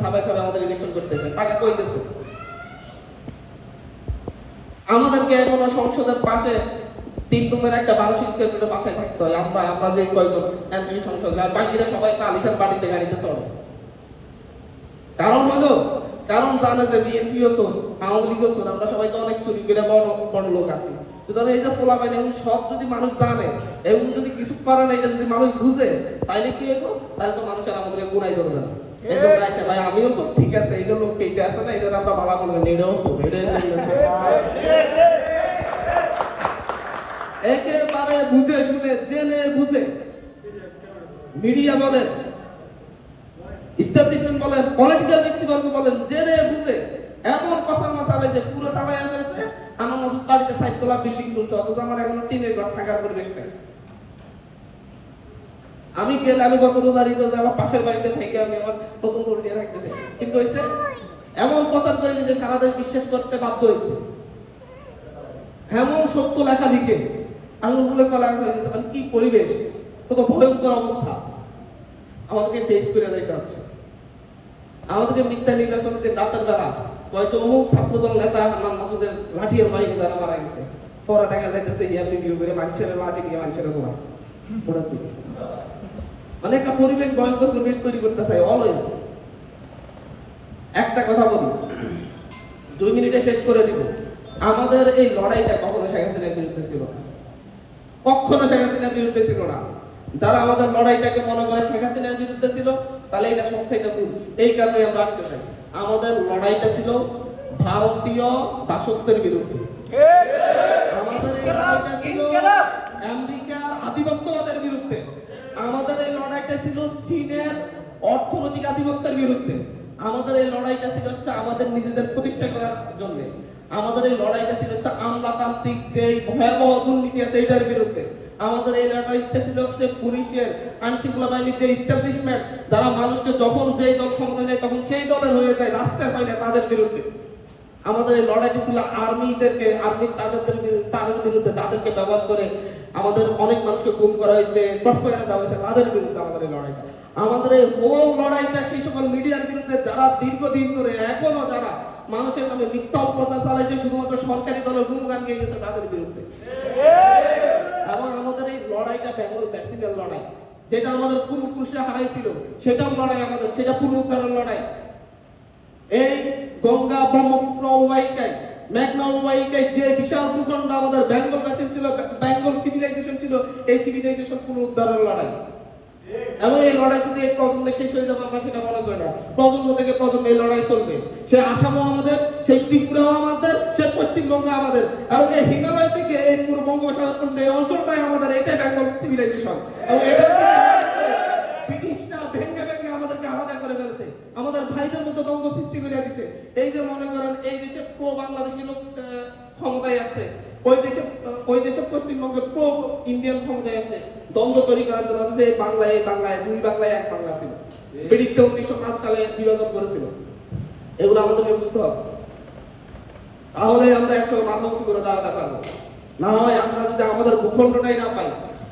সবাই সবাই আমাদের ইলেকশন করতেছে, টাকা কইতেছে। আমাদেরকে এখনো সংসদের পাশে 3 রুমের একটা 1200 স্কয়ার ফিটের বাসায় থাকতে হয়। আমরা যে কয়জন এনসিপি সংসদ, আর বাকিরা সবাই আলিশান বাড়িতে গাড়িতে চড়ে। কারণ হলো, কারণ জানে যে বিএনপিও চোর, আওয়ামী লীগও চোর, আমরা সবাই তো অনেক চুরি করে বড় লোক আছি। সুতরাং এই যে পোলা পাইন এবং সব যদি মানুষ জানে এবং যদি কিছু পারে না, এটা যদি মানুষ বুঝে, তাইলে কি হইব? তাহলে তো মানুষের আমাদেরকে গুনাই ধরবে না। এই জন্য আসে ভাই আমিও সব ঠিক আছে, এই যে লোক কেটে আছে না, এটা আমরা বাবা বলবেন এটাও চোর, এটাই একেবারে বুঝে শুনে জেনে বুঝে মিডিয়া বলেন, এস্টাবলিশমেন্ট বলেন, পলিটিক্যাল ব্যক্তিবর্গ বলেন, জেনে বুঝে এমন কসার মাসালে যে পুরো সাবাই আনছে। আমার মসজিদ বাড়িতে 4 তলা বিল্ডিং তুলছে, অথচ আমার এখনো টিনের ঘর থাকার পরিবেশ নেই। আমি গেলে আমি গত রোজার ঈদে আমার পাশের বাড়িতে থেকে আমি আমার নতুন ঘর নিয়ে থাকতেছি, কিন্তু হইছে এমন প্রচার করে যে সারা দেশ বিশ্বাস করতে বাধ্য হয়েছে। এমন সত্য লেখা লিখে আঙুল গুলো কলা হয়ে গেছে, মানে কি পরিবেশ, কত ভয়ঙ্কর অবস্থা আমাদেরকে ফেস করে যাইতে হচ্ছে। আমাদেরকে মিথ্যা নির্বাচনকে রাতের বেলা হয়তো অমুক ছাত্রদল নেতা আমার মাসুদের লাঠিয়ার বাহিনী দ্বারা মারা গেছে, পরে দেখা যাইতেছে ইয়াবলি ভিউ করে মানুষের লাঠি দিয়ে মানুষের তোমার ওটা দিকে, মানে একটা পরিবেশ, ভয়ঙ্কর পরিবেশ তৈরি করতে চাই অলওয়েজ। একটা কথা বলি, 2 মিনিটে শেষ করে দিব। আমাদের এই লড়াইটা কখনো শেখ হাসিনার বিরুদ্ধে ছিল না, কখনো শেখ হাসিনার বিরুদ্ধে ছিল না। যারা আমাদের লড়াইটাকে মনে করে শেখ হাসিনার বিরুদ্ধে ছিল, তাহলে এটা সবচেয়ে ভুল। এই কারণে আমরা আটকে চাই, আমাদের লড়াইটা ছিল ভারতীয় দাসত্বের বিরুদ্ধে। আমাদের এই লড়াইটা ছিল আমেরিকার আধিপত্যবাদের বিরুদ্ধে। আমাদের এই লড়াইটা ছিল চীনের অর্থনৈতিক আধিপত্যের বিরুদ্ধে। আমাদের এই লড়াইটা ছিল আমাদের নিজেদের প্রতিষ্ঠা করার জন্য। আমাদের এই লড়াইটা ছিল আমলাতান্ত্রিক যে ভয়াবহ দুর্নীতি আছে এটার বিরুদ্ধে। আমাদের এই লড়াইটা ছিল পুলিশের, আইনশৃঙ্খলা বাহিনীর যে এস্টাবলিশমেন্ট, যারা মানুষকে যখন যেই দল ক্ষমতা নেয় তখন সেই দলের হয়ে যায়, রাষ্ট্রের হয় না, তাদের বিরুদ্ধে। আমাদের এই লড়াইটি ছিল তাদের বিরুদ্ধে, যাদেরকে ব্যবহার করে আমাদের অনেক মানুষকে গুম করা হয়েছে, ক্রসফায়ারে দেওয়া হয়েছে, তাদের বিরুদ্ধে আমাদের এই লড়াইটা। আমাদের এই হোল লড়াইটা সেই সকল মিডিয়ার বিরুদ্ধে যারা দীর্ঘদিন ধরে এখনো যারা মানুষের নামে মিথ্যা অপপ্রচার চালাইছে, শুধুমাত্র সরকারি দলের গুণগান গেয়ে গেছে, তাদের বিরুদ্ধে। এবং আমাদের এই লড়াইটা বেঙ্গল বেসিনের লড়াই, যেটা আমাদের পূর্বপুরুষরা হারাইছিল, সেটাও লড়াই আমাদের, সেটা পুনরুদ্ধারের লড়াই। এই গঙ্গা ব্রহ্মপুত্র অববাহিকায়, মেঘনা অববাহিকায় যে বিশাল ভূখণ্ড আমাদের বেঙ্গল বেসিন ছিল, বেঙ্গল সিভিলাইজেশন ছিল, এই সিভিলাইজেশন পুনরুদ্ধারের লড়াই। এবং এই লড়াই শুধু এই প্রজন্মে শেষ হয়ে যাবে আমরা সেটা মনে করি না, প্রজন্ম থেকে প্রজন্মে এই লড়াই চলবে। সে আসামও আমাদের, সেই ত্রিপুরাও আমাদের, সে পশ্চিমবঙ্গ আমাদের, এবং এই হিমালয় থেকে এই পুরো বঙ্গোপসাগর পর্যন্ত এই অঞ্চলটাই আমাদের, এটাই বেঙ্গল সিভিলাইজেশন। এবং এটা ব্রিটিশরা ভেঙে ভেঙে আমাদেরকে আলাদা করে ফেলছে, আমাদের ভাইদের মধ্যে দ্বন্দ্ব সৃষ্টি করে দিছে। এই যে মনে করেন এই দেশে প্রো বাংলাদেশি লোক ক্ষমতায় আসছে, ওই দেশে পশ্চিমবঙ্গে প্রো ইন্ডিয়ান ক্ষমতায় আসছে, দ্বন্দ্ব তৈরি করার জন্য হচ্ছে বাংলায় 2 বাংলায় 1 বাংলা ছিল। ব্রিটিশরা 1905 সালে বিভাজন করেছিল। এগুলো আমাদেরকে বুঝতে হবে, তাহলে আমরা একসঙ্গে মাথা উঁচু করে দাঁড়াতে পারবো। না হয় আমরা যদি আমাদের ভূখণ্ডটাই না পাই,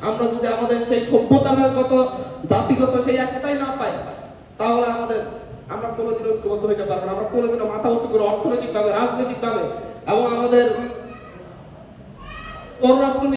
আমরা যদি আমাদের সেই সভ্যতার গত জাতিগত সেই একটাই না পাই, তাহলে আমরা কোনোদিন ঐক্যবদ্ধ হইতে পারবো না। আমরা কোনোদিনও মাথা উঁচু করে অর্থনৈতিক ভাবে, রাজনৈতিক ভাবে এবং আমাদের পররাষ্ট্র